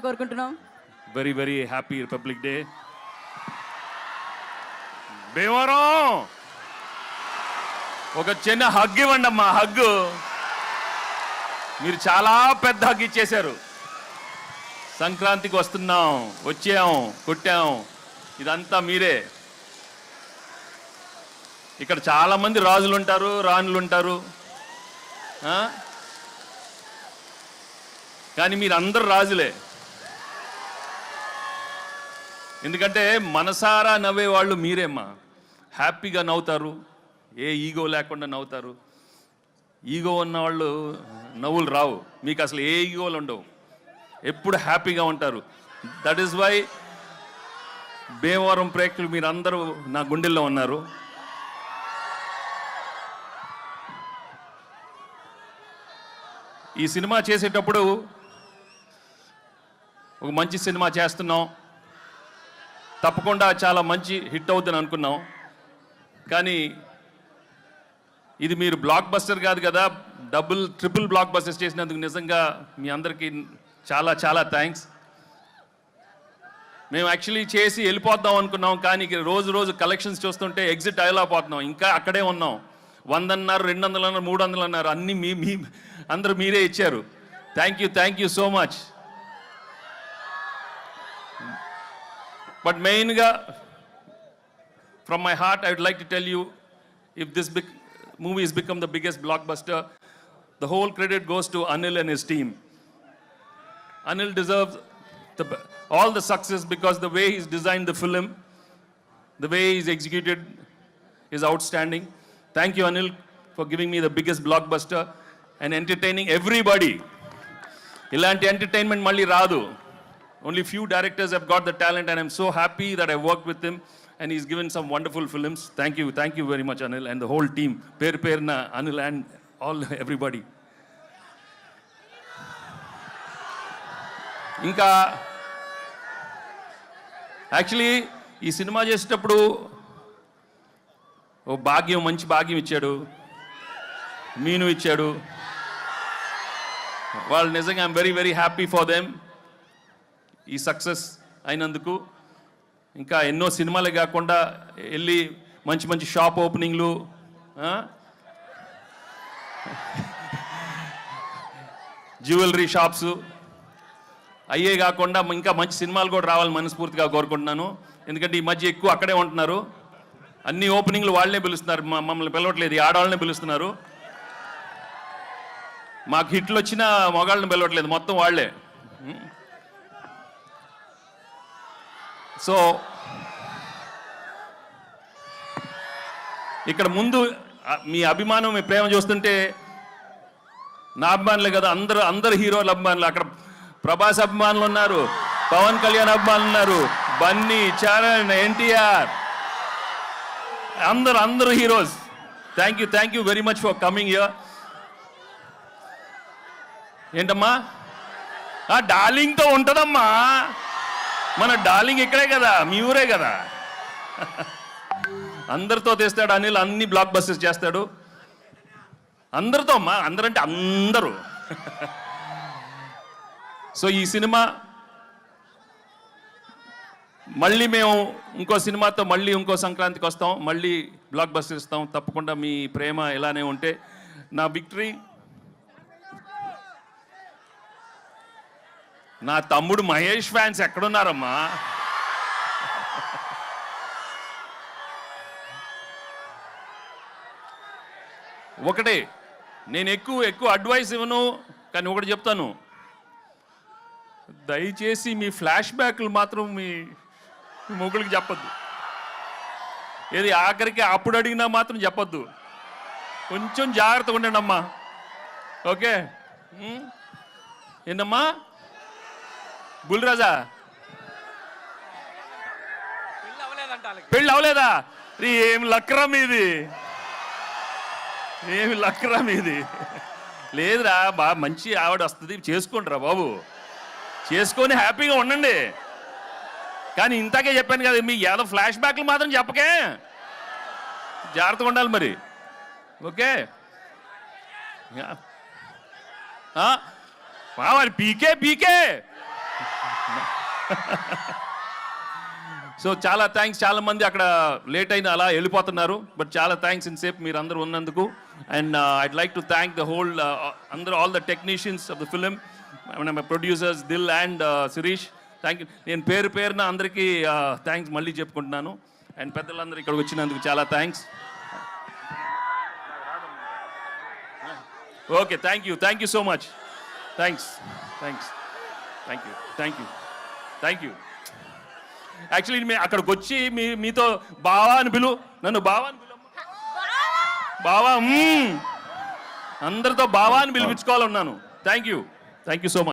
కోరుకుంటున్నాం. Very very happy republic day. Bhimavaram ఒక చిన్న హగ్ ఇవ్వండి అమ్మా, హగ్గు. మీరు చాలా పెద్ద హగ్ ఇచ్చేశారు. సంక్రాంతికి వస్తున్నాం, వచ్చాం, కొట్టాం, ఇదంతా మీరే. ఇక్కడ చాలామంది రాజులు ఉంటారు, రాణులు ఉంటారు, కానీ మీరు అందరు రాజులే. ఎందుకంటే మనసారా నవ్వే వాళ్ళు మీరేమ్మా. హ్యాపీగా నవ్వుతారు, ఏ ఈగో లేకుండా నవ్వుతారు. ఈగో ఉన్న వాళ్ళు నవ్వులు రావు. మీకు అసలు ఏ ఈగోలు ఉండవు, ఎప్పుడు హ్యాపీగా ఉంటారు. దట్ ఈస్ వై భీమవరం ప్రేక్షకులు మీరందరూ నా గుండెల్లో ఉన్నారు. ఈ సినిమా చేసేటప్పుడు ఒక మంచి సినిమా చేస్తున్నాం, తప్పకుండా చాలా మంచి హిట్ అవుతుందని అనుకున్నాం. కానీ ఇది మీరు బ్లాక్ బస్టర్ కాదు కదా, ట్రిపుల్ బ్లాక్ బస్టర్స్ చేసినందుకు నిజంగా మీ అందరికీ చాలా చాలా థ్యాంక్స్. మేము యాక్చువల్లీ చేసి వెళ్ళిపోద్దాం అనుకున్నాం, కానీ రోజు రోజు కలెక్షన్స్ చూస్తుంటే ఎగ్జిట్ అయ్యలేకపోతున్నాం. ఇంకా అక్కడే ఉన్నాం. 100 అన్నారు, 200 అన్నారు, 300 అన్నారు, అన్నీ మీ అందరూ మీరే ఇచ్చారు. Thank you so much. But మెయిన్గా from my heart I would like to tell you, if this movie has become the biggest blockbuster, the whole credit goes to Anil and his team. Anil deserves all the success because the way he's designed the film, the way he's executed is outstanding. Thank you, Anil, for giving me the biggest blockbuster and entertaining everybody. Ilanti entertainment malli raadu. Only few directors have got the talent, and I'm so happy that I worked with him and he's given some wonderful films. Thank you very much, Anil, and the whole team. Perna, Anil and all everybody. ఇంకా actually ఈ cinema చేసేటప్పుడు ఓ మంచి భాగ్యం ఇచ్చాడు, మీను ఇచ్చాడు. వాళ్ళు నిజంగా I'm very very happy for them ఈ సక్సెస్ అయినందుకు. ఇంకా ఎన్నో సినిమాలే కాకుండా వెళ్ళి మంచి షాప్ ఓపెనింగ్లు, జ్యువెలరీ షాప్స్ అయ్యే కాకుండా ఇంకా మంచి సినిమాలు కూడా రావాలని మనస్ఫూర్తిగా కోరుకుంటున్నాను. ఎందుకంటే ఈ మధ్య ఎక్కువ అక్కడే ఉంటున్నారు. అన్ని ఓపెనింగ్లు వాళ్ళనే పిలుస్తున్నారు, మమ్మల్ని పిలవట్లేదు, ఈ ఆడవాళ్ళనే పిలుస్తున్నారు. మాకు హిట్లు వచ్చిన మగాళ్ళని పిలవట్లేదు, మొత్తం వాళ్ళే. సో ఇక్కడ ముందు మీ అభిమానం, మీ ప్రేమ చూస్తుంటే నా అభిమానులే కదా, అందరు హీరోల అభిమానులు. అక్కడ ప్రభాస్ అభిమానులు ఉన్నారు, పవన్ కళ్యాణ్ అభిమానులు ఉన్నారు, బన్నీ, చరణ్, ఎన్టీఆర్, అందరు heroes. Thank you very much for coming here. ఏంటమ్మా డార్లింగ్తో ఉంటుందమ్మా, మన డార్లింగ్ ఇక్కడే కదా, మీ ఊరే కదా. అందరితో తెస్తాడు అనిల్, అన్ని బ్లాక్ బస్టర్స్ చేస్తాడు అందరితో అమ్మా. అందరంటే అందరూ. సో ఈ సినిమా మళ్ళీ మేము ఇంకో సినిమాతో మళ్ళీ ఇంకో సంక్రాంతికి వస్తాం, మళ్ళీ బ్లాక్ బస్టర్ ఇస్తాం. తప్పకుండా మీ ప్రేమ ఇలానే ఉంటే నా విక్టరీ. నా తమ్ముడు మహేష్ ఫ్యాన్స్ ఎక్కడున్నారమ్మా? ఒకటే, నేను ఎక్కువ అడ్వైస్ ఇవ్వను, కానీ ఒకటి చెప్తాను, దయచేసి మీ ఫ్లాష్ బ్యాక్లు మాత్రం మీ మొగుడికి చెప్పొద్దు. ఏది ఆఖరికి అప్పుడు అడిగినా మాత్రం చెప్పొద్దు. కొంచెం జాగ్రత్తగా ఉండండి అమ్మా, ఓకే? ఏంటమ్మా బుల్రాజా, పెళ్ళి అవలేదా? ఏం లక్రా మీది, ఏమి లక్రా మీది? లేదురా మంచి ఆవిడ వస్తుంది, చేసుకోండిరా బాబు, చేసుకొని హ్యాపీగా ఉండండి. కానీ ఇంతకే చెప్పాను కదా, మీ ఏదో ఫ్లాష్ బ్యాక్లు మాత్రం చెప్పకే, జాగ్రత్తగా ఉండాలి మరి, ఓకే? మరి పీకే సో చాలా థ్యాంక్స్. చాలా మంది అక్కడ లేట్ అయిన అలా వెళ్ళిపోతున్నారు, బట్ చాలా థ్యాంక్స్ ఇన్సేపు మీరు అందరూ ఉన్నందుకు. And I'd like to thank the whole అందరూ, all the technicians of the film, my producers Dil and Shirish. Thank you. నేను పేరు పేరున అందరికీ థ్యాంక్స్ మళ్ళీ చెప్పుకుంటున్నాను. అండ్ పెద్దలందరూ ఇక్కడికి వచ్చినందుకు చాలా thanks. Okay, thank you so much. Thanks. Thank you. Actually మేము అక్కడికి వచ్చి మీతో బావా అని నన్ను బావా అని బావా అందరితో బావా అని పిలిపించుకోవాలన్నాను. Thank you so much.